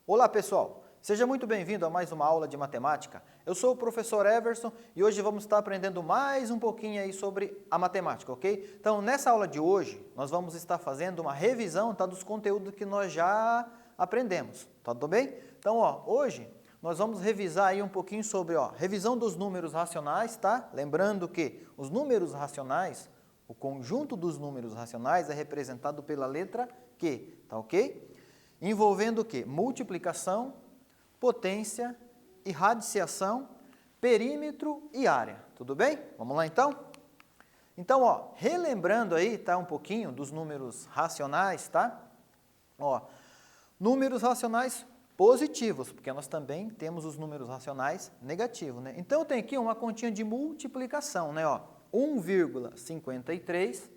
Olá pessoal, seja muito bem-vindo a mais uma aula de matemática. Eu sou o professor Everson e hoje vamos estar aprendendo mais um pouquinho aí sobre a matemática, ok? Então nessa aula de hoje nós vamos estar fazendo uma revisão, tá, dos conteúdos que nós já aprendemos, tá tudo bem? Então hoje nós vamos revisar aí um pouquinho sobre revisão dos números racionais, tá? Lembrando que os números racionais, o conjunto dos números racionais é representado pela letra Q, tá ok? Envolvendo o quê? Multiplicação, potência, irradiação, perímetro e área. Tudo bem? Vamos lá então? Então, relembrando aí, tá, um pouquinho dos números racionais, tá? Números racionais positivos, porque nós também temos os números racionais negativos, né? Então, eu tenho aqui uma continha de multiplicação, né? 1,53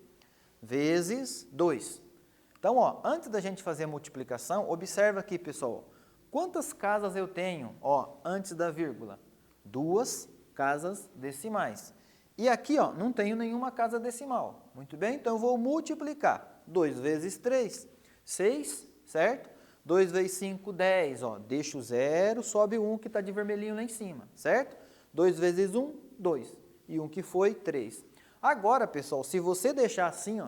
vezes 2. Então, antes da gente fazer a multiplicação, observa aqui, pessoal, quantas casas eu tenho, antes da vírgula? 2 casas decimais. E aqui, não tenho nenhuma casa decimal. Muito bem? Então, eu vou multiplicar. 2 vezes 3, 6, certo? 2 vezes 5, 10, deixa o 0, sobe o 1 que está de vermelhinho lá em cima, certo? 2 vezes 1, 2. E 1 que foi, 3. Agora, pessoal, se você deixar assim,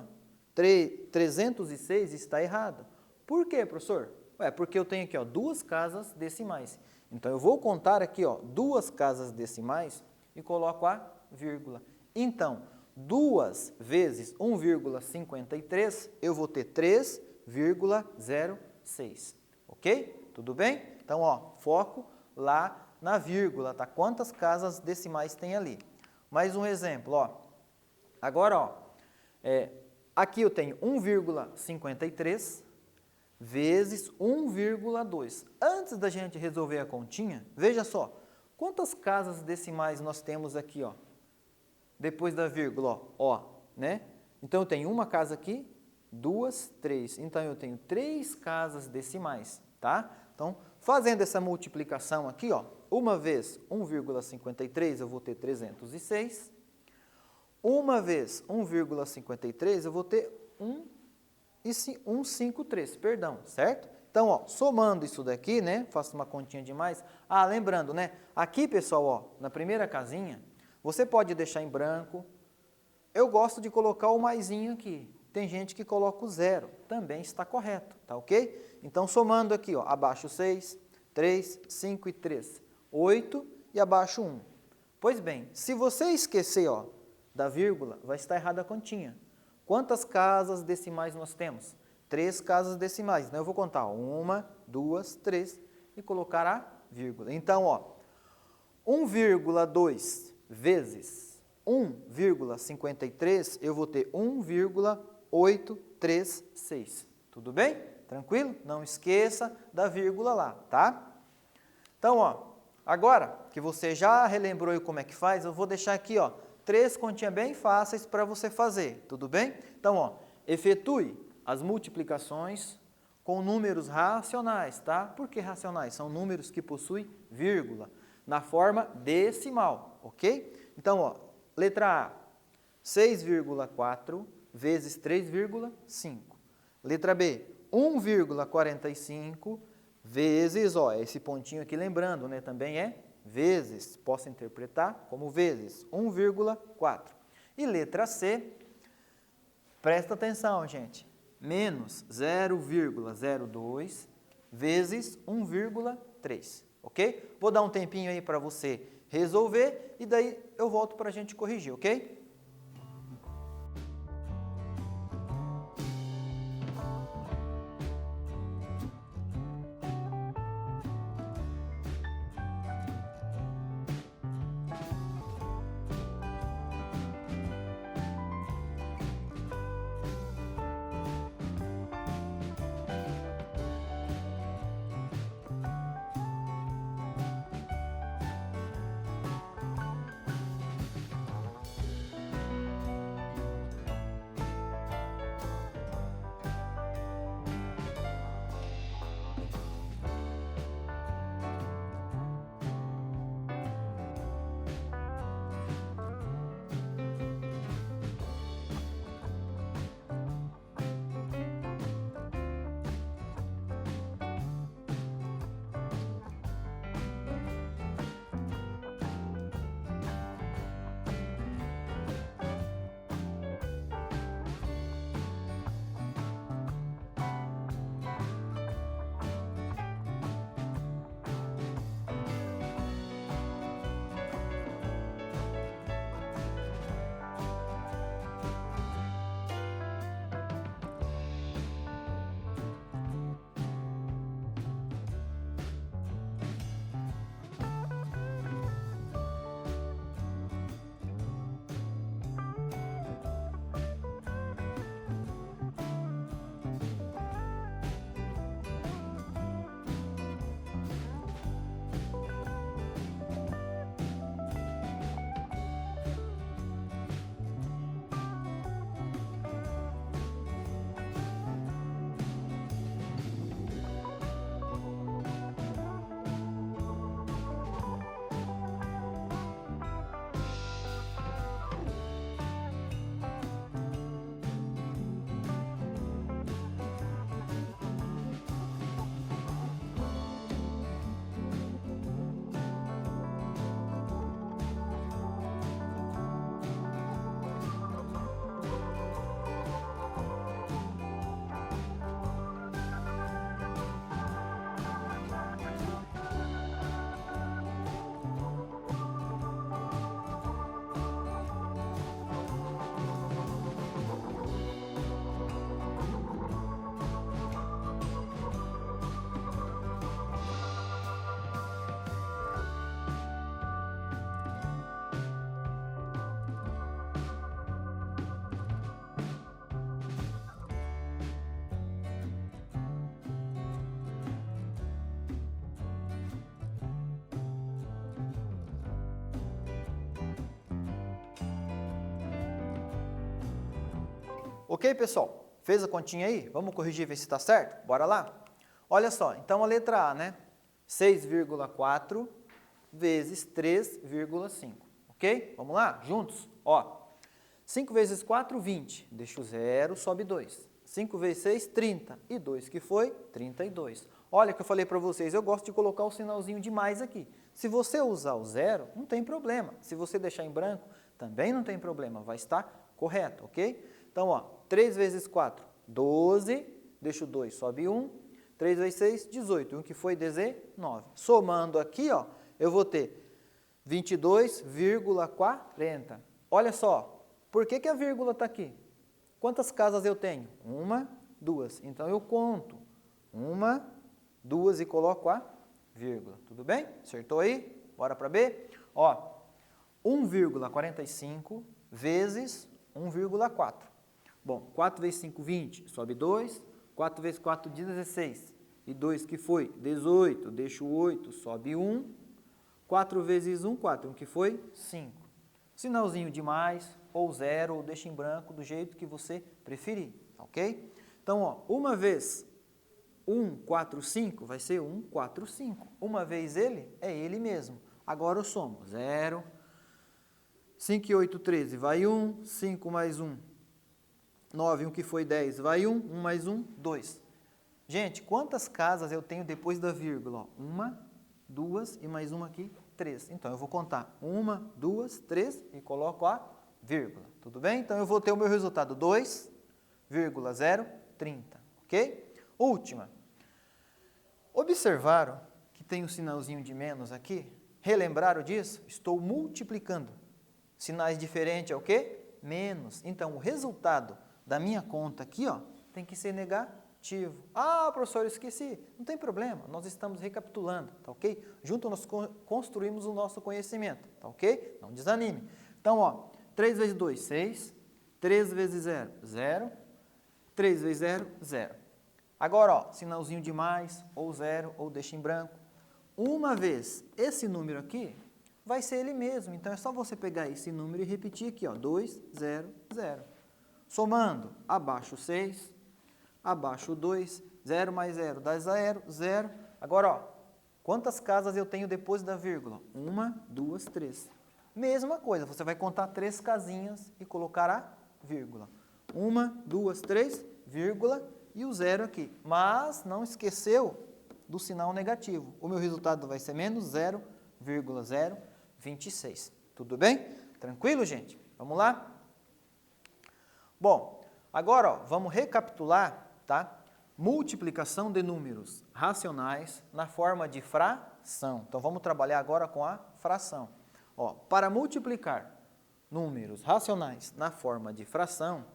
306 está errado. Por quê, professor? Porque eu tenho aqui, duas casas decimais. Então, eu vou contar aqui, duas casas decimais e coloco a vírgula. Então, 2 vezes 1,53, eu vou ter 3,06. Ok? Tudo bem? Então, foco lá na vírgula, tá? Quantas casas decimais tem ali? Mais um exemplo, Agora, aqui eu tenho 1,53 vezes 1,2. Antes da gente resolver a continha, veja só, quantas casas decimais nós temos aqui, depois da vírgula, né? Então, eu tenho uma casa aqui, 2, 3. Então, eu tenho 3 casas decimais, tá? Então, fazendo essa multiplicação aqui, uma vez 1,53, eu vou ter 306. Uma vez 1,53, eu vou ter 153, perdão, certo? Então, somando isso daqui, né, faço uma continha de mais. Lembrando, né, aqui, pessoal, na primeira casinha, você pode deixar em branco. Eu gosto de colocar o maisinho aqui. Tem gente que coloca o 0, também está correto, tá ok? Então, somando aqui, abaixo 6, 3, 5 e 3, 8 e abaixo 1. Pois bem, se você esquecer, da vírgula, vai estar errada a continha. Quantas casas decimais nós temos? 3 casas decimais. Então, eu vou contar 1, 2, 3 e colocar a vírgula. Então, 1,2 vezes 1,53, eu vou ter 1,836. Tudo bem? Tranquilo? Não esqueça da vírgula lá, tá? Então, agora que você já relembrou como é que faz, eu vou deixar aqui, 3 continhas bem fáceis para você fazer, tudo bem? Então, efetue as multiplicações com números racionais, tá? Por que racionais? São números que possuem vírgula, na forma decimal, ok? Então, letra A, 6,4 vezes 3,5. Letra B, 1,45 vezes, esse pontinho aqui lembrando, né, também é vezes, posso interpretar como vezes, 1,4. E letra C, presta atenção, gente, menos 0,02 vezes 1,3, ok? Vou dar um tempinho aí para você resolver e daí eu volto para a gente corrigir, ok? Ok, pessoal? Fez a continha aí? Vamos corrigir e ver se está certo? Bora lá? Olha só, então a letra A, né? 6,4 vezes 3,5. Ok? Vamos lá? Juntos? Ó, 5 vezes 4, 20. Deixa o 0, sobe 2. 5 vezes 6, 30. E 2 que foi? 32. Olha que eu falei para vocês, eu gosto de colocar o sinalzinho de mais aqui. Se você usar o 0, não tem problema. Se você deixar em branco, também não tem problema. Vai estar correto, ok? Então, ó, 3 vezes 4, 12. Deixa o 2, sobe 1. 3 vezes 6, 18. 1 que foi 19. Somando aqui, ó, eu vou ter 22,40. Olha só, por que a vírgula está aqui? Quantas casas eu tenho? 1, 2. Então, eu conto 1, 2 e coloco a vírgula. Tudo bem? Acertou aí? Bora para B? Ó, 1,45 vezes 1,4. Bom, 4 vezes 5, 20. Sobe 2. 4 vezes 4, 16. E 2 que foi? 18. Deixo o 8, sobe 1. 4 vezes 1, 4. 1 que foi? 5. Sinalzinho de mais, ou 0, ou deixa em branco, do jeito que você preferir, ok? Então, ó, uma vez 1, 4, 5 vai ser 1, 4, 5. Uma vez ele, é ele mesmo. Agora eu somo 0, 5 e 8, 13, vai 1, 5 mais 1, 9, 1 que foi 10, vai 1, 1 mais 1, 2. Gente, quantas casas eu tenho depois da vírgula? 1, 2 e mais uma aqui, 3. Então, eu vou contar 1, 2, 3 e coloco a vírgula. Tudo bem? Então, eu vou ter o meu resultado 2,030. Ok? Última. Observaram que tem um sinalzinho de menos aqui? Relembraram disso? Estou multiplicando. Sinais diferentes é o quê? Menos. Então, o resultado da minha conta aqui, ó, tem que ser negativo. Ah, professor, eu esqueci. Não tem problema, nós estamos recapitulando, tá ok? Junto nós construímos o nosso conhecimento, tá ok? Não desanime. Então, ó, 3 vezes 2, 6. 3 vezes 0, 0. 3 vezes 0, 0. Agora, ó, sinalzinho de mais, ou 0, ou deixa em branco. Uma vez esse número aqui, vai ser ele mesmo. Então, é só você pegar esse número e repetir aqui, ó, 2, 0, 0. Somando, abaixo 6, abaixo 2, 0 mais 0 dá 0, 0. Agora, ó, quantas casas eu tenho depois da vírgula? 1, 2, 3. Mesma coisa, você vai contar 3 casinhas e colocar a vírgula. 1, 2, 3, vírgula e o 0 aqui. Mas não esqueceu do sinal negativo. O meu resultado vai ser menos 0,026. Tudo bem? Tranquilo, gente? Vamos lá? Bom, agora ó, vamos recapitular, tá? Multiplicação de números racionais na forma de fração. Então, vamos trabalhar agora com a fração. Ó, para multiplicar números racionais na forma de fração,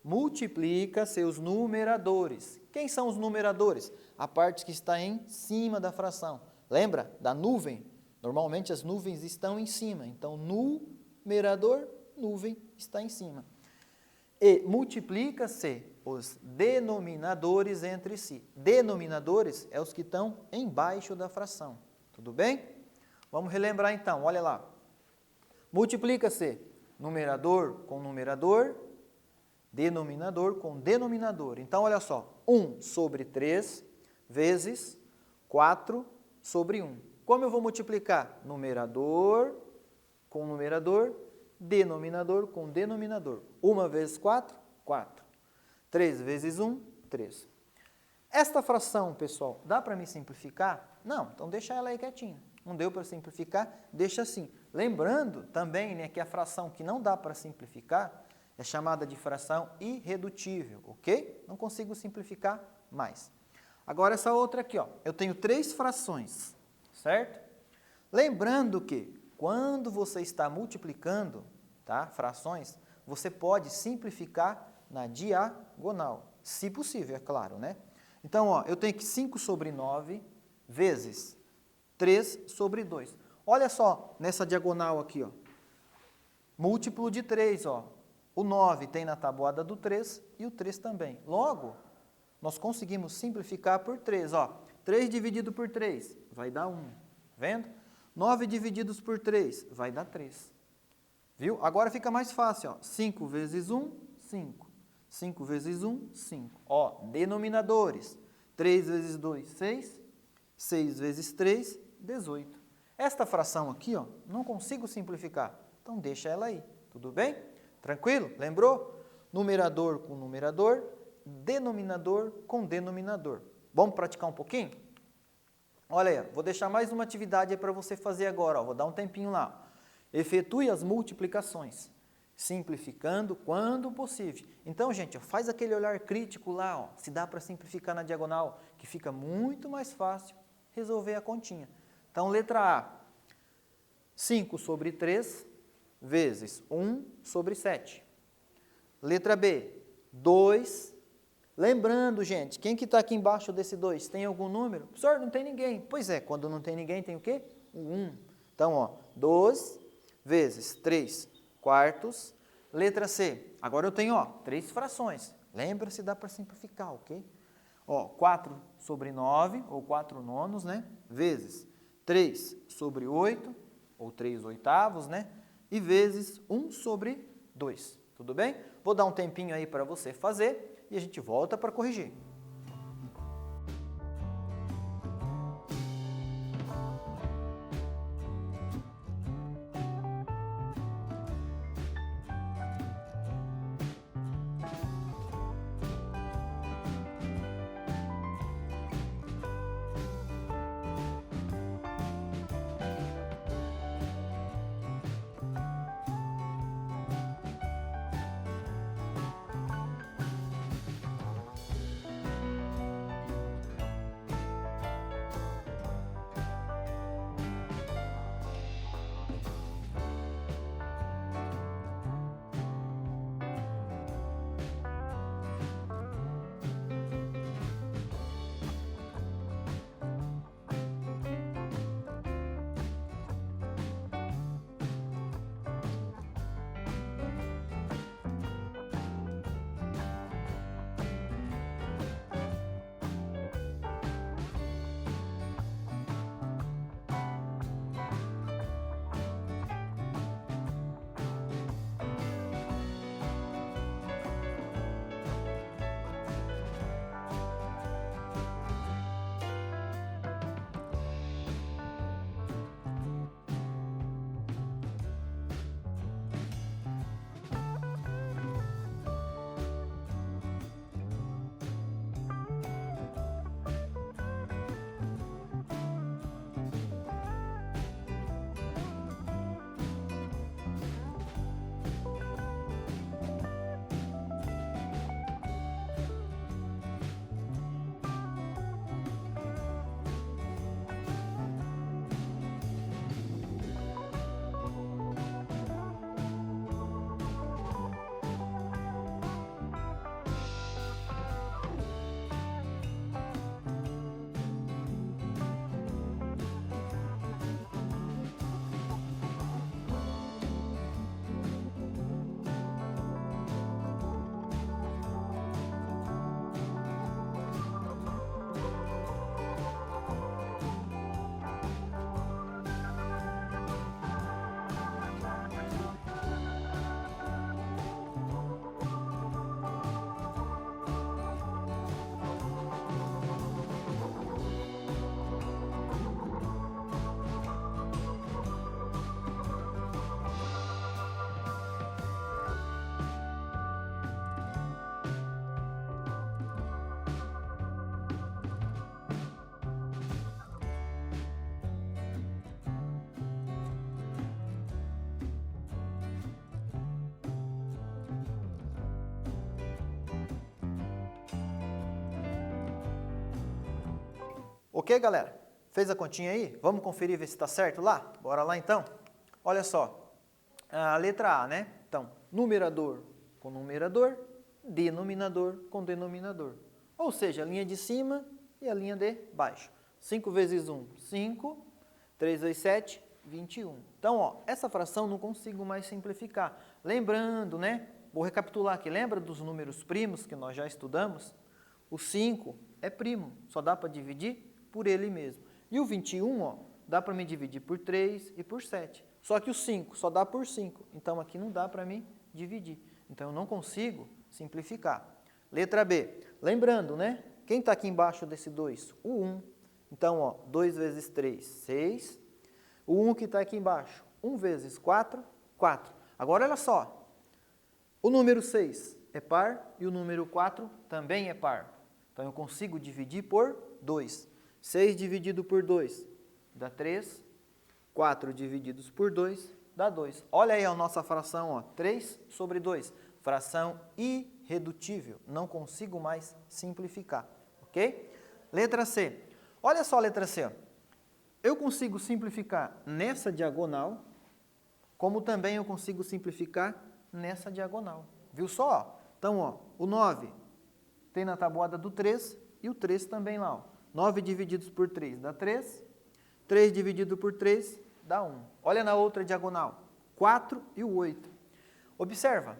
multiplica seus numeradores. Quem são os numeradores? A parte que está em cima da fração. Lembra da nuvem? Normalmente as nuvens estão em cima. Então, numerador, nuvem está em cima. E multiplica-se os denominadores entre si. Denominadores é os que estão embaixo da fração. Tudo bem? Vamos relembrar então, olha lá. Multiplica-se numerador com numerador, denominador com denominador. Então, olha só, 1 sobre 3 vezes 4 sobre 1. Como eu vou multiplicar? Numerador com numerador, denominador com denominador. 1 vezes 4, 4. 3 vezes 1, 3. Esta fração, pessoal, dá para me simplificar? Não, então deixa ela aí quietinha. Não deu para simplificar? Deixa assim. Lembrando também, né, que a fração que não dá para simplificar é chamada de fração irredutível, ok? Não consigo simplificar mais. Agora essa outra aqui, ó, eu tenho 3 frações, certo? Lembrando que quando você está multiplicando, tá, frações, você pode simplificar na diagonal, se possível, é claro, né? Então, ó, eu tenho que 5 sobre 9 vezes 3 sobre 2. Olha só, nessa diagonal aqui, ó, múltiplo de 3, ó. O 9 tem na tabuada do 3 e o 3 também. Logo, nós conseguimos simplificar por 3, ó. 3 dividido por 3 vai dar 1, vendo? 9 divididos por 3 vai dar 3. Viu? Agora fica mais fácil, ó. 5 vezes 1, 5. 5 vezes 1, 5. Ó, denominadores. 3 vezes 2, 6. 6 vezes 3, 18. Esta fração aqui, ó, não consigo simplificar. Então, deixa ela aí. Tudo bem? Tranquilo? Lembrou? Numerador com numerador, denominador com denominador. Vamos praticar um pouquinho? Olha aí, vou deixar mais uma atividade para você fazer agora. Ó, vou dar um tempinho lá. Efetue as multiplicações, simplificando quando possível. Então, gente, ó, faz aquele olhar crítico lá, ó, se dá para simplificar na diagonal, que fica muito mais fácil resolver a continha. Então, letra A, 5 sobre 3 vezes 1 sobre 7. Letra B, 2. Lembrando, gente, quem que está aqui embaixo desse 2? Tem algum número? Professor, não tem ninguém. Pois é, quando não tem ninguém, tem o quê? O 1. Então, ó, 2 vezes 3 quartos. Letra C, agora eu tenho, ó, 3 frações. Lembra-se, dá para simplificar, ok? Ó, 4 sobre 9, ou 4 nonos, né? Vezes 3 sobre 8, ou 3 oitavos, né? E vezes 1 sobre 2. Tudo bem? Vou dar um tempinho aí para você fazer e a gente volta para corrigir. Ok, galera? Fez a continha aí? Vamos conferir, ver se está certo lá? Bora lá, então? Olha só, a letra A, né? Então, numerador com numerador, denominador com denominador. Ou seja, a linha de cima e a linha de baixo. 5 vezes 1, 5. 3 vezes 7, 21. Então, ó, essa fração não consigo mais simplificar. Lembrando, né? Vou recapitular aqui. Lembra dos números primos que nós já estudamos? O 5 é primo, só dá para dividir por ele mesmo. E o 21, ó, dá para me dividir por 3 e por 7. Só que o 5 só dá por 5, então aqui não dá para mim dividir. Então, eu não consigo simplificar. Letra B. Lembrando, né? Quem está aqui embaixo desse 2? O 1. Então, ó, 2 vezes 3, 6. O 1 que está aqui embaixo, 1 vezes 4, 4. Agora, olha só. O número 6 é par e o número 4 também é par. Então, eu consigo dividir por 2. 6 dividido por 2 dá 3. 4 divididos por 2 dá 2. Olha aí a nossa fração, ó, 3 sobre 2. Fração irredutível. Não consigo mais simplificar. Ok? Letra C. Olha só a letra C. Ó. Eu consigo simplificar nessa diagonal, como também eu consigo simplificar nessa diagonal. Viu só? Então, ó, o 9 tem na tabuada do 3 e o 3 também lá. Ó. 9 divididos por 3 dá 3. 3 dividido por 3 dá 1. Olha na outra diagonal. 4 e o 8. Observa,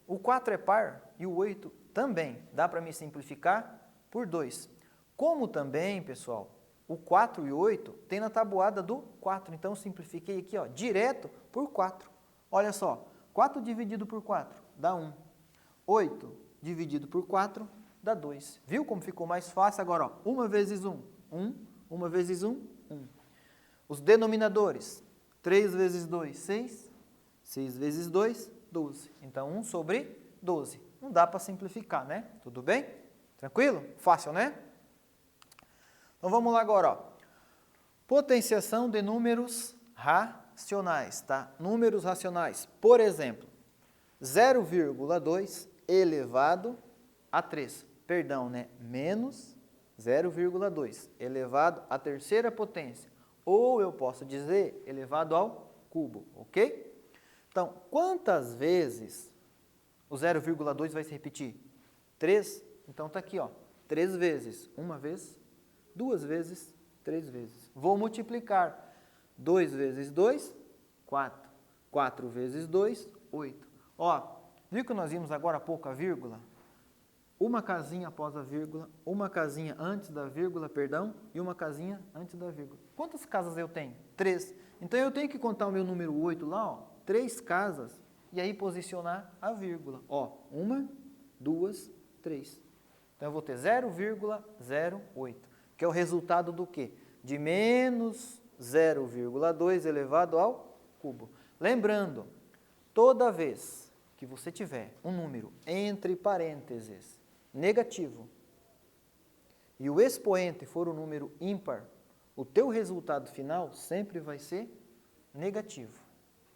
o 4 é par e o 8 também. Dá para me simplificar por 2. Como também, pessoal, o 4 e o 8 tem na tabuada do 4. Então, eu simplifiquei aqui, ó, direto por 4. Olha só, 4 dividido por 4 dá 1. 8 dividido por 4 dá 2. Viu como ficou mais fácil? Agora, ó, 1 vezes 1, 1. 1 vezes 1, 1. Os denominadores, 3 vezes 2, 6. 6 vezes 2, 12. Então, 1 sobre 12. Não dá para simplificar, né? Tudo bem? Tranquilo? Fácil, né? Então, vamos lá agora, ó. Potenciação de números racionais, tá? Números racionais. Por exemplo, 0,2 elevado a 3. Perdão, né? Menos 0,2 elevado à terceira potência. Ou eu posso dizer elevado ao cubo, ok? Então, quantas vezes o 0,2 vai se repetir? 3. Então, está aqui, ó. 3 vezes. 1 vez, 2 vezes, 3 vezes. Vou multiplicar. 2 vezes 2, 4. 4 vezes 2, 8. Ó, viu que nós vimos agora há pouco a vírgula? Uma casinha após a vírgula, uma casinha antes da vírgula, perdão, e uma casinha antes da vírgula. Quantas casas eu tenho? 3. Então, eu tenho que contar o meu número 8 lá, ó, 3 casas, e aí posicionar a vírgula. Ó, 1, 2, 3. Então, eu vou ter 0,08, que é o resultado do quê? De menos 0,2 elevado ao cubo. Lembrando, toda vez que você tiver um número entre parênteses negativo e o expoente for um número ímpar, o teu resultado final sempre vai ser negativo.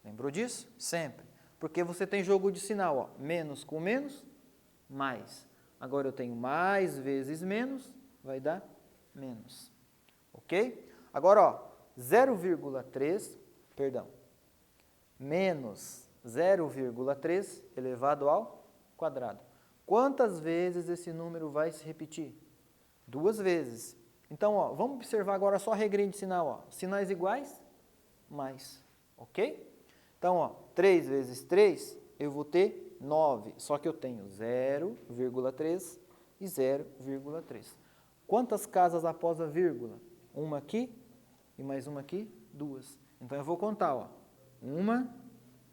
Lembrou disso? Sempre. Porque você tem jogo de sinal, ó, menos com menos, mais. Agora eu tenho mais vezes menos, vai dar menos. Ok? Agora, ó, 0,3, perdão, menos 0,3 elevado ao quadrado. Quantas vezes esse número vai se repetir? 2 vezes. Então, ó, vamos observar agora só a regrinha de sinal. Ó. Sinais iguais, mais. Ok? Então, ó, 3 vezes 3, eu vou ter 9. Só que eu tenho 0,3 e 0,3. Quantas casas após a vírgula? Uma aqui e mais uma aqui, 2. Então, eu vou contar. Ó, 1,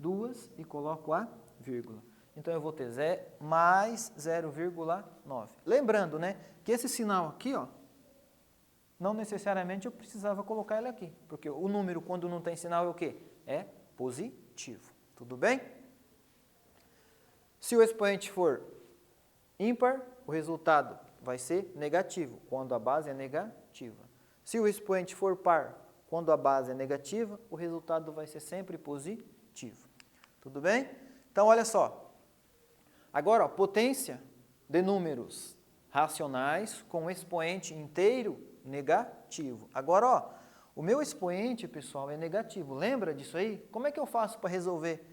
2 e coloco a vírgula. Então, eu vou ter mais 0,9. Lembrando, né, que esse sinal aqui, ó, não necessariamente eu precisava colocar ele aqui. Porque o número, quando não tem sinal, é o quê? É positivo. Tudo bem? Se o expoente for ímpar, o resultado vai ser negativo, quando a base é negativa. Se o expoente for par, quando a base é negativa, o resultado vai ser sempre positivo. Tudo bem? Então, olha só. Agora, ó, potência de números racionais com expoente inteiro negativo. Agora, ó, o meu expoente, pessoal, é negativo. Lembra disso aí? Como é que eu faço para resolver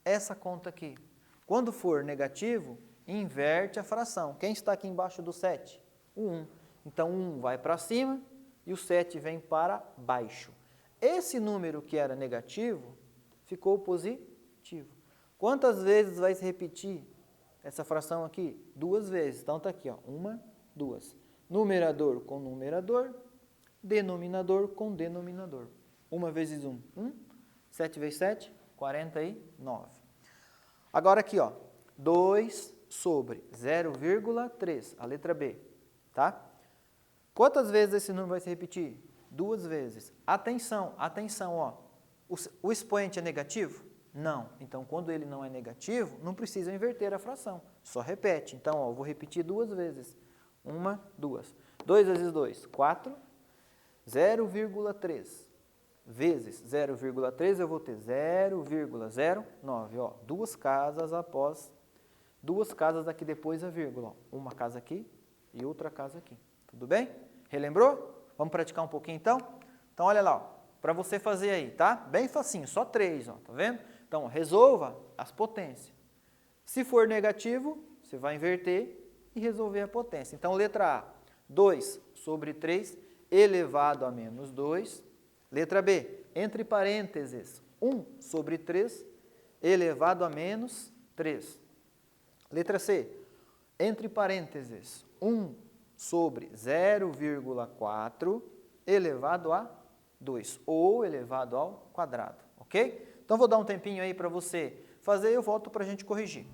essa conta aqui? Quando for negativo, inverte a fração. Quem está aqui embaixo do 7? O 1. Então, o 1 vai para cima e o 7 vem para baixo. Esse número que era negativo ficou positivo. Quantas vezes vai se repetir essa fração aqui? 2 vezes. Então, está aqui, ó, 1, 2. Numerador com numerador, denominador com denominador. 1 vezes 1, 7 vezes 7, 49. Agora aqui, ó, 2 sobre 0,3, a letra B, tá? Quantas vezes esse número vai se repetir? 2 vezes. Atenção, atenção, ó. O expoente é negativo? Não. Então, quando ele não é negativo, não precisa inverter a fração. Só repete. Então, ó, eu vou repetir 2 vezes. 1, 2. 2 vezes 2, 4. 0,3 vezes 0,3, eu vou ter 0,09. Ó, duas casas aqui depois da vírgula. Ó. Uma casa aqui e outra casa aqui. Tudo bem? Relembrou? Vamos praticar um pouquinho então? Então, olha lá, para você fazer aí, tá? Bem facinho, só 3, ó, tá vendo? Então, resolva as potências. Se for negativo, você vai inverter e resolver a potência. Então, letra A, 2 sobre 3 elevado a menos 2. Letra B, entre parênteses, 1 sobre 3 elevado a menos 3. Letra C, entre parênteses, 1 sobre 0,4 elevado a 2, ou elevado ao quadrado, ok? Então, vou dar um tempinho aí para você fazer e eu volto para a gente corrigir.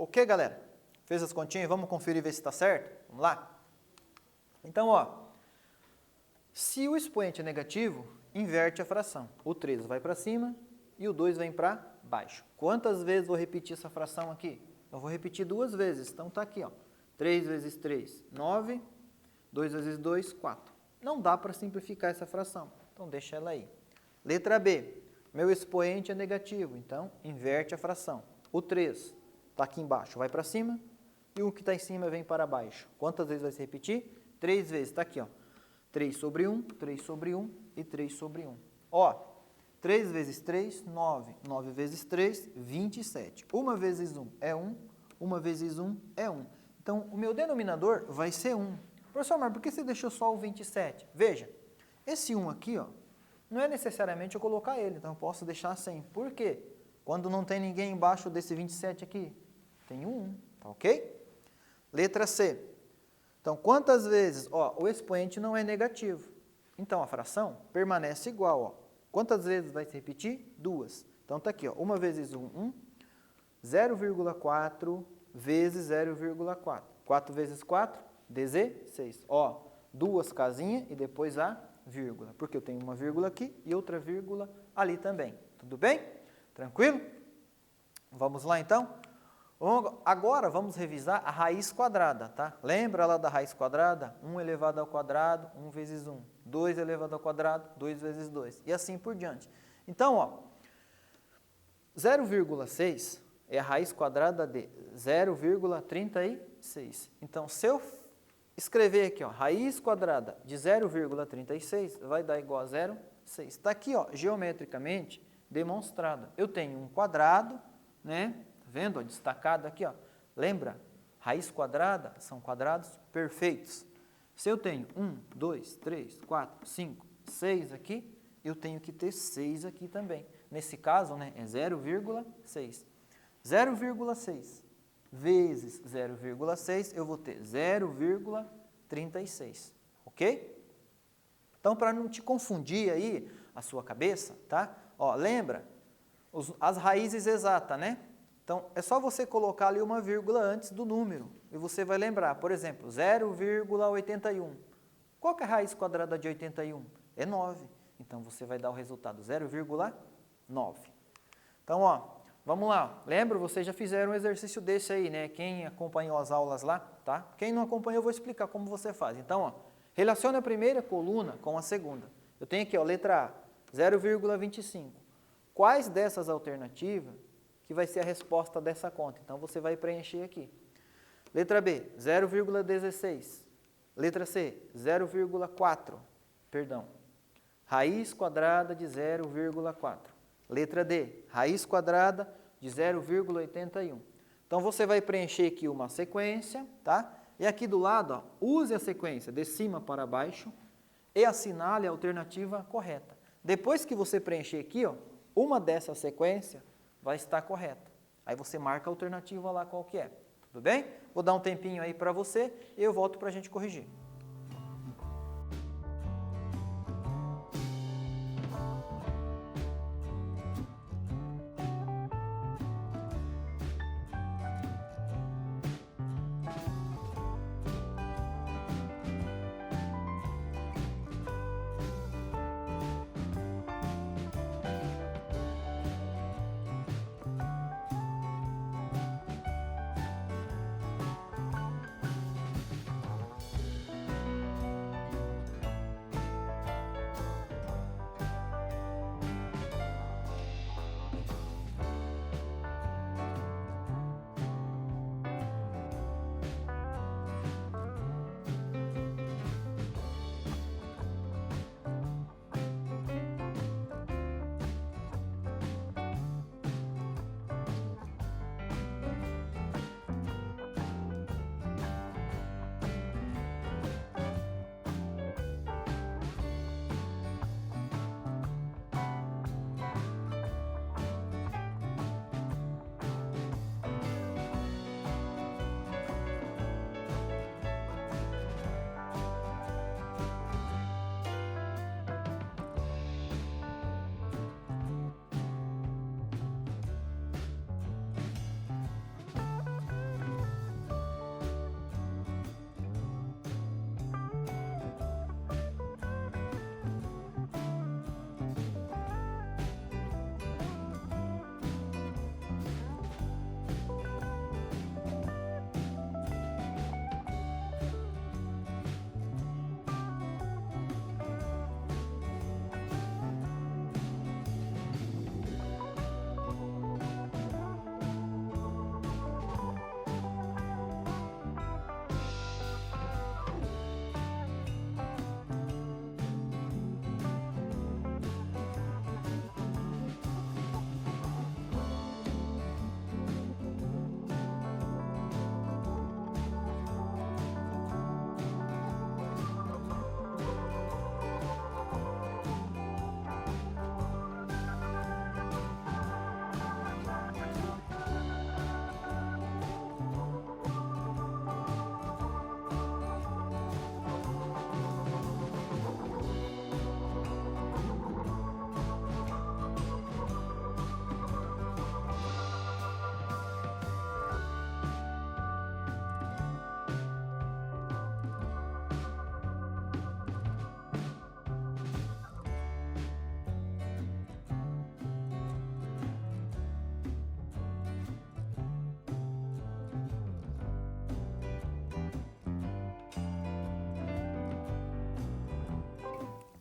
Ok, galera? Fez as continhas? Vamos conferir e ver se está certo? Vamos lá? Então, ó, se o expoente é negativo, inverte a fração. O 3 vai para cima e o 2 vem para baixo. Quantas vezes vou repetir essa fração aqui? Eu vou repetir 2 vezes. Então, está aqui, ó. 3 vezes 3, 9. 2 vezes 2, 4. Não dá para simplificar essa fração. Então, deixa ela aí. Letra B. Meu expoente é negativo. Então, inverte a fração. O 3 está aqui embaixo, vai para cima. E o que está em cima vem para baixo. Quantas vezes vai se repetir? 3 vezes. Está aqui, ó. 3 sobre 1, 3 sobre 1 e 3 sobre 1. Ó, 3 vezes 3, 9. 9 vezes 3, 27. 1 vezes 1 é 1. 1 vezes 1 é 1. Então, o meu denominador vai ser 1. Professor, mas por que você deixou só o 27? Veja, esse 1 aqui, ó, não é necessariamente eu colocar ele, então eu posso deixar sem. Por quê? Quando não tem ninguém embaixo desse 27 aqui, tem um 1, tá ok? Letra C. Então, quantas vezes? Ó, o expoente não é negativo. Então, a fração permanece igual, ó. Quantas vezes vai se repetir? 2. Então, tá aqui, ó. 1 vezes 1, 1. 0,4 vezes 0,4. 4 vezes 4, 16. Ó, duas casinhas e depois a vírgula. Porque eu tenho uma vírgula aqui e outra vírgula ali também. Tudo bem? Tranquilo? Vamos lá, então? Agora, vamos revisar a raiz quadrada, tá? Lembra lá da raiz quadrada? 1 elevado ao quadrado, 1 vezes 1. 2 elevado ao quadrado, 2 vezes 2. E assim por diante. Então, ó, 0,6 é a raiz quadrada de 0,36. Então, se eu escrever aqui, ó, raiz quadrada de 0,36, vai dar igual a 0,6. Está aqui, ó, geometricamente demonstrado. Eu tenho um quadrado, né? Tá vendo? Ó, destacado aqui, ó. Lembra? Raiz quadrada são quadrados perfeitos. Se eu tenho 1, 2, 3, 4, 5, 6 aqui, eu tenho que ter 6 aqui também. Nesse caso, né, é 0,6. 0,6 vezes 0,6, eu vou ter 0,36, ok? Então, para não te confundir aí a sua cabeça, tá? Ó, lembra? As raízes exatas, né? Então, é só você colocar ali uma vírgula antes do número e você vai lembrar. Por exemplo, 0,81. Qual que é a raiz quadrada de 81? É 9. Então, você vai dar o resultado 0,9. Então, ó, vamos lá. Lembra? Vocês já fizeram um exercício desse aí, né? Quem acompanhou as aulas lá, tá? Quem não acompanhou, eu vou explicar como você faz. Então, ó, relacione a primeira coluna com a segunda. Eu tenho aqui, ó, letra A, 0,25. Quais dessas alternativas que vai ser a resposta dessa conta? Então, você vai preencher aqui. Letra B, 0,16. Letra C, 0,4. Perdão. Raiz quadrada de 0,4. Letra D, raiz quadrada de 0,81. Então, você vai preencher aqui uma sequência, tá? E aqui do lado, ó, use a sequência de cima para baixo e assinale a alternativa correta. Depois que você preencher aqui, ó, uma dessa sequência vai estar correta. Aí você marca a alternativa lá qual que é. Tudo bem? Vou dar um tempinho aí para você e eu volto para a gente corrigir.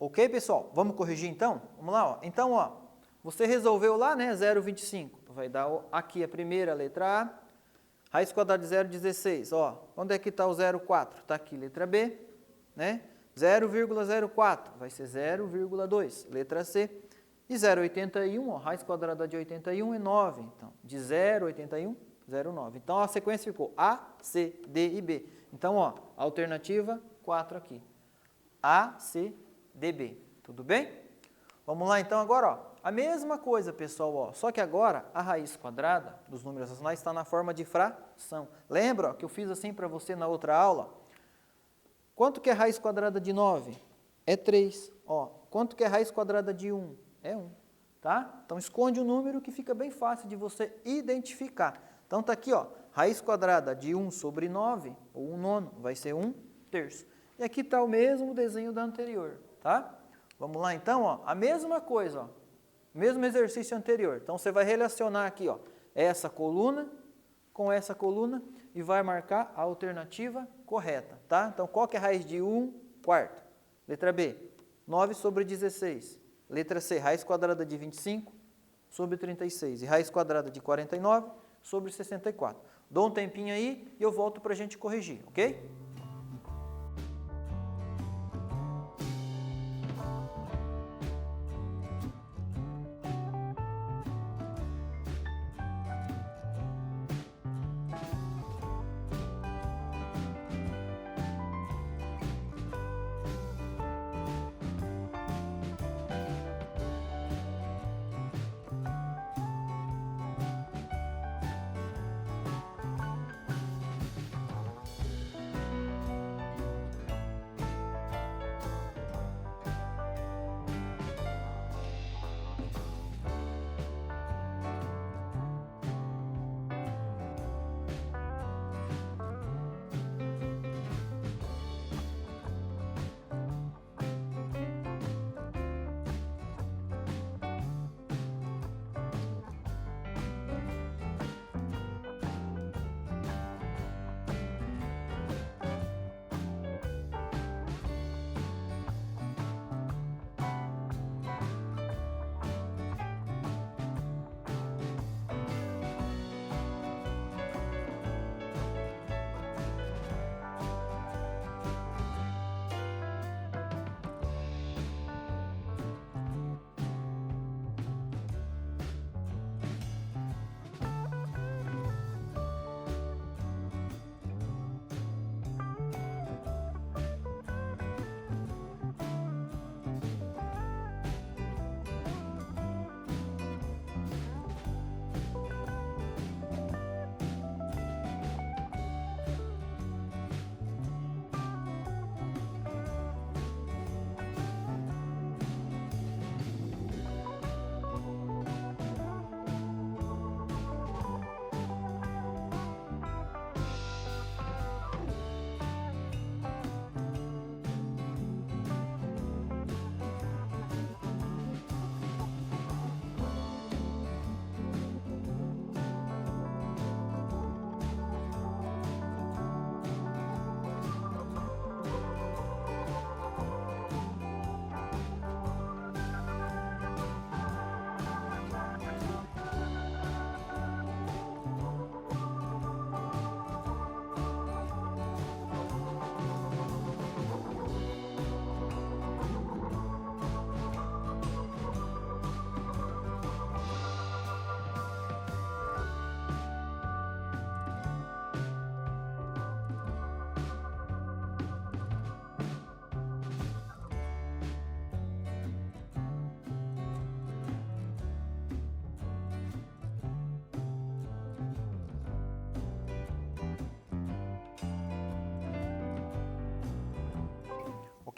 Ok, pessoal? Vamos corrigir então? Vamos lá, ó. Então, ó, você resolveu lá, né, 0,25. Vai dar aqui a primeira, letra A. Raiz quadrada de 0,16. Ó, onde é que está o 0,4? Está aqui, letra B, né? 0,04 vai ser 0,2, letra C. E 0,81, ó, raiz quadrada de 81 é 9. Então, de 0,81, 0,9. Então, a sequência ficou A, C, D e B. Então, ó, alternativa 4 aqui. A, C, D, B. Tudo bem? Vamos lá, então, agora, ó. A mesma coisa, pessoal, ó. Só que agora, a raiz quadrada dos números racionais está na forma de fração. Lembra, ó, que eu fiz assim para você na outra aula? Quanto que é raiz quadrada de 9? É 3. Ó, quanto que é raiz quadrada de 1? É 1. Tá? Então, esconde o número que fica bem fácil de você identificar. Então, está aqui, ó, raiz quadrada de 1 sobre 9, ou 1 nono, vai ser 1 terço. E aqui está o mesmo desenho da anterior, tá? Vamos lá, então, ó, a mesma coisa, ó, mesmo exercício anterior. Então, você vai relacionar aqui, ó, essa coluna com essa coluna e vai marcar a alternativa correta, tá? Então, qual que é a raiz de 1 quarto? Letra B, 9 sobre 16. Letra C, raiz quadrada de 25 sobre 36. E raiz quadrada de 49 sobre 64. Dou um tempinho aí e eu volto para a gente corrigir, ok?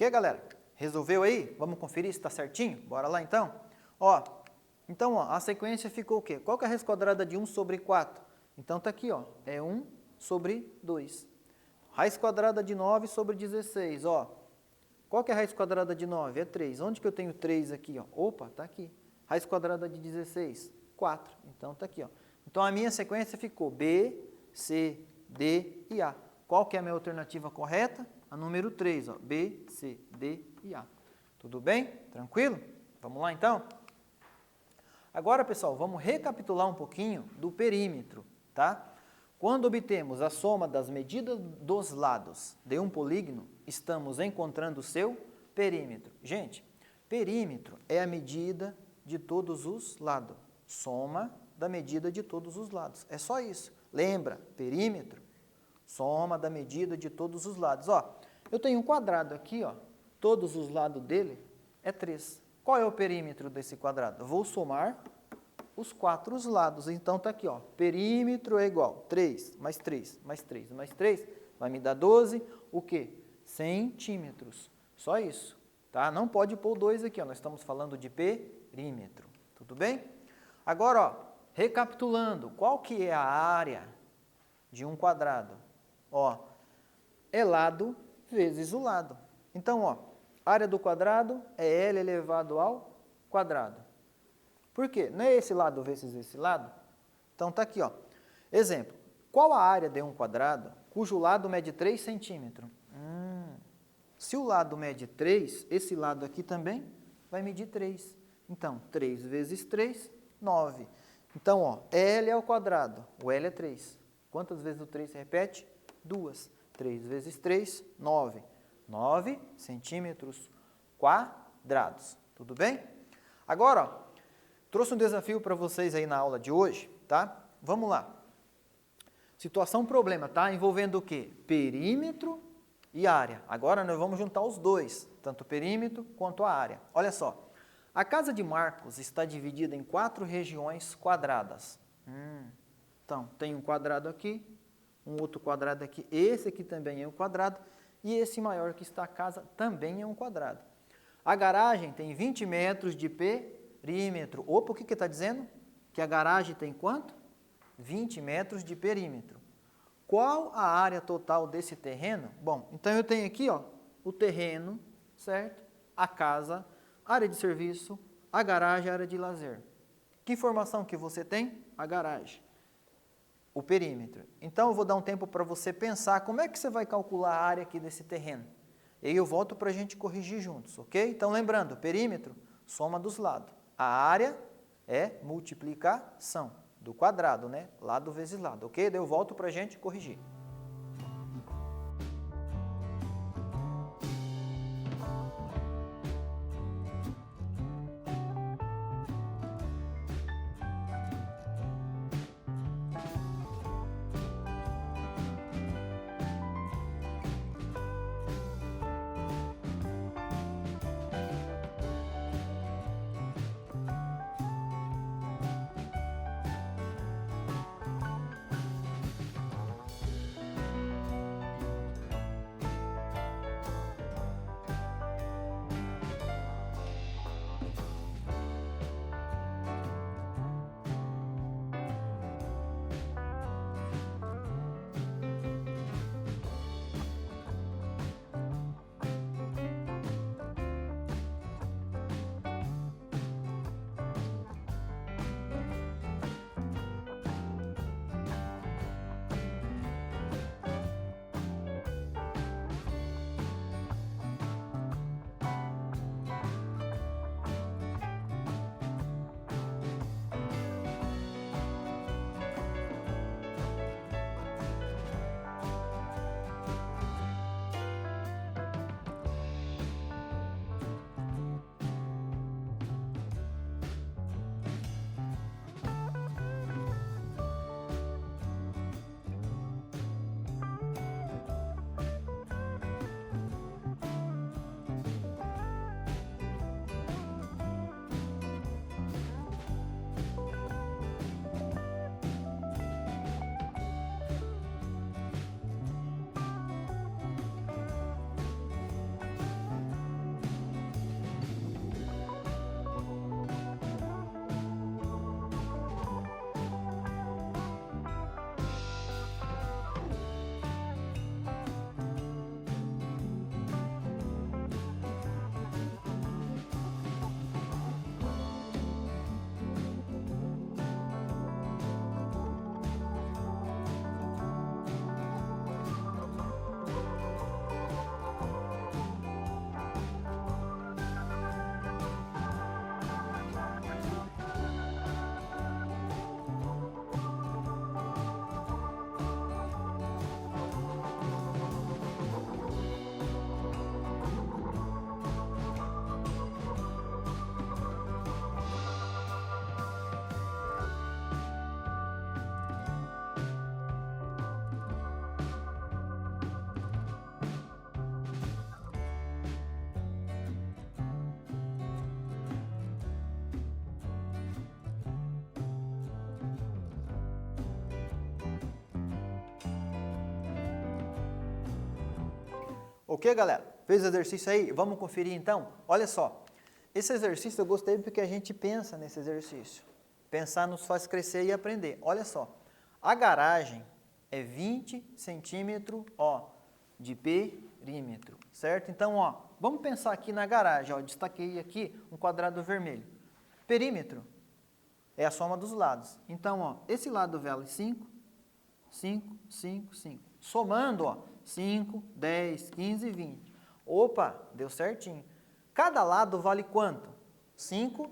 Ok, galera? Resolveu aí? Vamos conferir se está certinho? Bora lá, então? Ó, então, ó, a sequência ficou o quê? Qual que é a raiz quadrada de 1 sobre 4? Então, está aqui, ó, é 1 sobre 2. Raiz quadrada de 9 sobre 16, ó. Qual que é a raiz quadrada de 9? É 3. Onde que eu tenho 3 aqui, ó? Opa, está aqui. Raiz quadrada de 16? 4. Então, está aqui, ó. Então, a minha sequência ficou B, C, D e A. Qual que é a minha alternativa correta? A número 3, ó, B, C, D e A. Tudo bem? Tranquilo? Vamos lá então? Agora, pessoal, vamos recapitular um pouquinho do perímetro, tá? Quando obtemos a soma das medidas dos lados de um polígono, estamos encontrando o seu perímetro. Gente, perímetro é a medida de todos os lados. Soma da medida de todos os lados. É só isso. Lembra? Perímetro, soma da medida de todos os lados. Ó, eu tenho um quadrado aqui, ó. Todos os lados dele é 3. Qual é o perímetro desse quadrado? Eu vou somar os 4 lados. Então, está aqui, ó, perímetro é igual 3 mais 3 mais 3 mais 3, vai me dar 12, o quê? Centímetros. Só isso, tá? Não pode pôr 2 aqui, ó, nós estamos falando de perímetro. Tudo bem? Agora, ó, recapitulando, qual que é a área de um quadrado? Ó, é lado vezes o lado. Então, ó, área do quadrado é L elevado ao quadrado. Por quê? Não é esse lado vezes esse lado? Então, está aqui, ó. Exemplo, qual a área de um quadrado cujo lado mede 3 centímetros? Se o lado mede 3, esse lado aqui também vai medir 3. Então, 3 vezes 3, 9. Então, ó, L ao quadrado, o L é 3. Quantas vezes o 3 se repete? 2. 3 vezes 3, 9. 9 centímetros quadrados. Tudo bem? Agora, ó, trouxe um desafio para vocês aí na aula de hoje, tá? Vamos lá. Situação problema, tá? Envolvendo o quê? Perímetro e área. Agora nós vamos juntar os dois, tanto o perímetro quanto a área. Olha só. A casa de Marcos está dividida em 4 regiões quadradas. Então, tem um quadrado aqui, um outro quadrado aqui, esse aqui também é um quadrado, e esse maior que está a casa também é um quadrado. A garagem tem 20 metros de perímetro. Opa, o que está dizendo? Que a garagem tem quanto? 20 metros de perímetro. Qual a área total desse terreno? Bom, então eu tenho aqui, ó, o terreno, certo? A casa, área de serviço, a garagem, a área de lazer. Que informação que você tem? A garagem. O perímetro. Então, eu vou dar um tempo para você pensar como é que você vai calcular a área aqui desse terreno. E aí eu volto para a gente corrigir juntos, ok? Então, lembrando, perímetro, soma dos lados. A área é multiplicação do quadrado, né? Lado vezes lado, ok? Daí eu volto para a gente corrigir. Ok, galera? Fez o exercício aí? Vamos conferir então? Olha só, esse exercício eu gostei porque a gente pensa nesse exercício. Pensar nos faz crescer e aprender. Olha só, a garagem é 20 centímetros, ó, de perímetro, certo? Então, ó, vamos pensar aqui na garagem, ó, destaquei aqui um quadrado vermelho. Perímetro é a soma dos lados. Então, ó, esse lado vale 5, 5, 5, 5. Somando, ó, 5, 10, 15, 20. Opa, deu certinho. Cada lado vale quanto? 5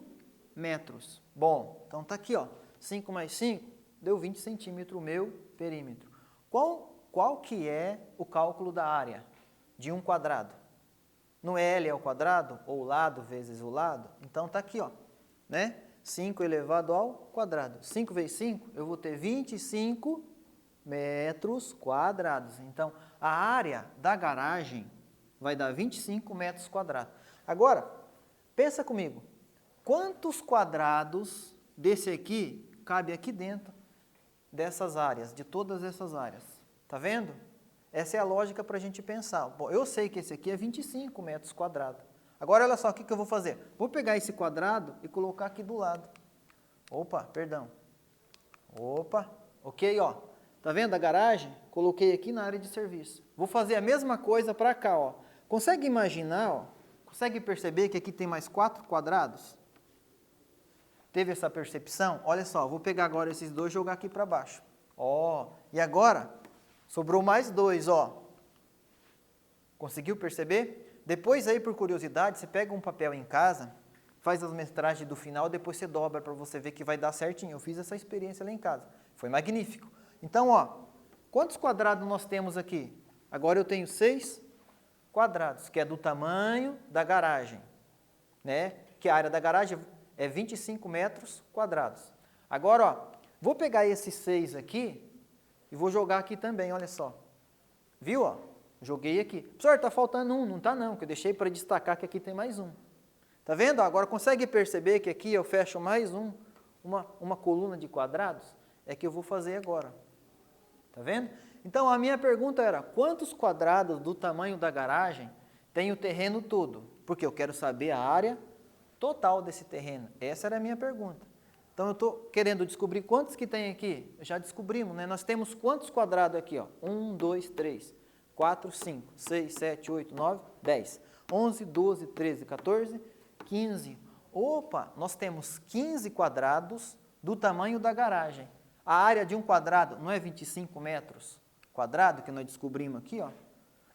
metros. Bom, então tá aqui, ó, 5 mais 5 deu 20 centímetros o meu perímetro. Qual que é o cálculo da área de um quadrado? No L é o quadrado, ou o lado vezes o lado? Então tá aqui, ó, né? 5 elevado ao quadrado. 5 vezes 5, eu vou ter 25 metros quadrados. Então, a área da garagem vai dar 25 metros quadrados. Agora, pensa comigo, quantos quadrados desse aqui cabe aqui dentro dessas áreas, de todas essas áreas? Tá vendo? Essa é a lógica para a gente pensar. Bom, eu sei que esse aqui é 25 metros quadrados. Agora, olha só, o que eu vou fazer? Vou pegar esse quadrado e colocar aqui do lado. Opa, perdão. Opa, ok, ó. Tá vendo a garagem? Coloquei aqui na área de serviço. Vou fazer a mesma coisa para cá, ó. Consegue imaginar, ó? Consegue perceber que aqui tem mais 4 quadrados? Teve essa percepção? Olha só, vou pegar agora esses dois e jogar aqui para baixo. Ó, e agora sobrou mais 2, ó. Conseguiu perceber? Depois aí, por curiosidade, você pega um papel em casa, faz as metragens do final, depois você dobra para você ver que vai dar certinho. Eu fiz essa experiência lá em casa. Foi magnífico. Então, ó, quantos quadrados nós temos aqui? Agora eu tenho 6 quadrados, que é do tamanho da garagem, né? Que a área da garagem é 25 metros quadrados. Agora, ó, vou pegar esses 6 aqui e vou jogar aqui também, olha só. Viu, ó? Joguei aqui. Professor, tá faltando um. Não tá não, que eu deixei para destacar que aqui tem mais um. Tá vendo? Agora consegue perceber que aqui eu fecho mais uma coluna de quadrados? É que eu vou fazer agora. Tá vendo? Então, a minha pergunta era, quantos quadrados do tamanho da garagem tem o terreno todo? Porque eu quero saber a área total desse terreno. Essa era a minha pergunta. Então, eu estou querendo descobrir quantos que tem aqui. Já descobrimos, né? Nós temos quantos quadrados aqui, ó? 1, 2, 3, 4, 5, 6, 7, 8, 9, 10, 11, 12, 13, 14, 15. Opa, nós temos 15 quadrados do tamanho da garagem. A área de um quadrado não é 25 metros quadrado, que nós descobrimos aqui, ó.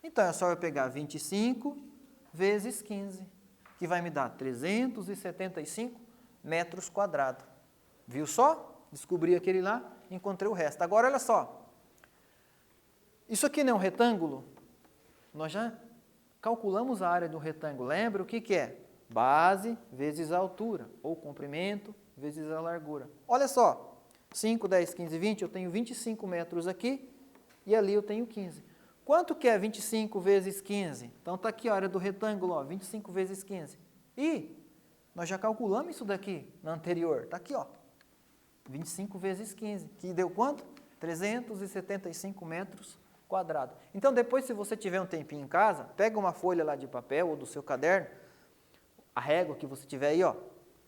Então, é só eu pegar 25 vezes 15, que vai me dar 375 metros quadrados. Viu só? Descobri aquele lá, encontrei o resto. Agora, olha só. Isso aqui não é um retângulo? Nós já calculamos a área do retângulo. Lembra o que que é? Base vezes a altura, ou comprimento vezes a largura. Olha só, 5, 10, 15, 20, eu tenho 25 metros aqui, e ali eu tenho 15. Quanto que é 25 vezes 15? Então, está aqui a área do retângulo, ó, 25 vezes 15. E nós já calculamos isso daqui na anterior. Está aqui, ó, 25 vezes 15, que deu quanto? 375 metros quadrados. Então, depois, se você tiver um tempinho em casa, pega uma folha lá de papel ou do seu caderno, a régua que você tiver aí, ó,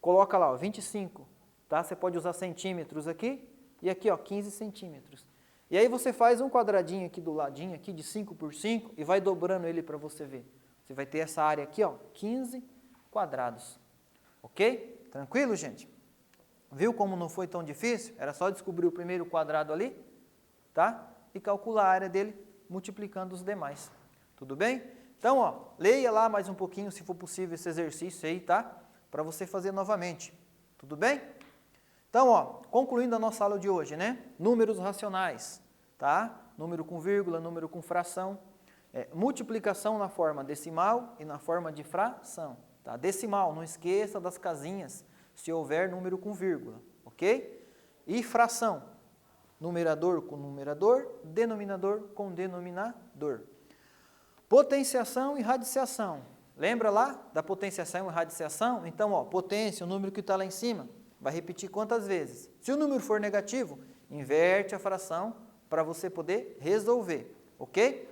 coloca lá, ó, 25, tá? Você pode usar centímetros aqui e aqui, ó, 15 centímetros. E aí você faz um quadradinho aqui do ladinho, aqui de 5 por 5 e vai dobrando ele para você ver. Você vai ter essa área aqui, ó, 15 quadrados. Ok? Tranquilo, gente? Viu como não foi tão difícil? Era só descobrir o primeiro quadrado ali, tá? E calcular a área dele multiplicando os demais. Tudo bem? Então, ó, leia lá mais um pouquinho, se for possível, esse exercício aí, tá? Para você fazer novamente. Tudo bem? Então, ó, concluindo a nossa aula de hoje, né? Números racionais, tá? Número com vírgula, número com fração. Multiplicação na forma decimal e na forma de fração, tá? Decimal, não esqueça das casinhas, se houver número com vírgula, ok? E fração, numerador com numerador, denominador com denominador. Potenciação e radiciação. Lembra lá da potenciação e radiciação? Então, ó, potência, o número que está lá em cima, vai repetir quantas vezes? Se o número for negativo, inverte a fração para você poder resolver, ok?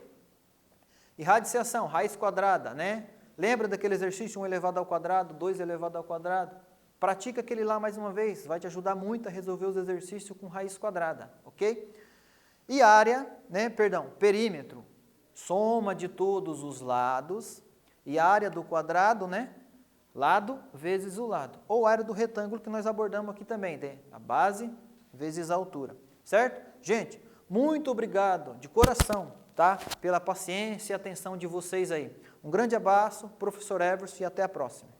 E radiciação, raiz quadrada, né? Lembra daquele exercício 1 elevado ao quadrado, 2 elevado ao quadrado? Pratica aquele lá mais uma vez, vai te ajudar muito a resolver os exercícios com raiz quadrada, ok? E área, né, perímetro, soma de todos os lados, e área do quadrado, né, lado vezes o lado. Ou área do retângulo que nós abordamos aqui também, né, a base vezes a altura, certo? Gente, muito obrigado de coração, tá, pela paciência e atenção de vocês aí. Um grande abraço, professor Everson, e até a próxima.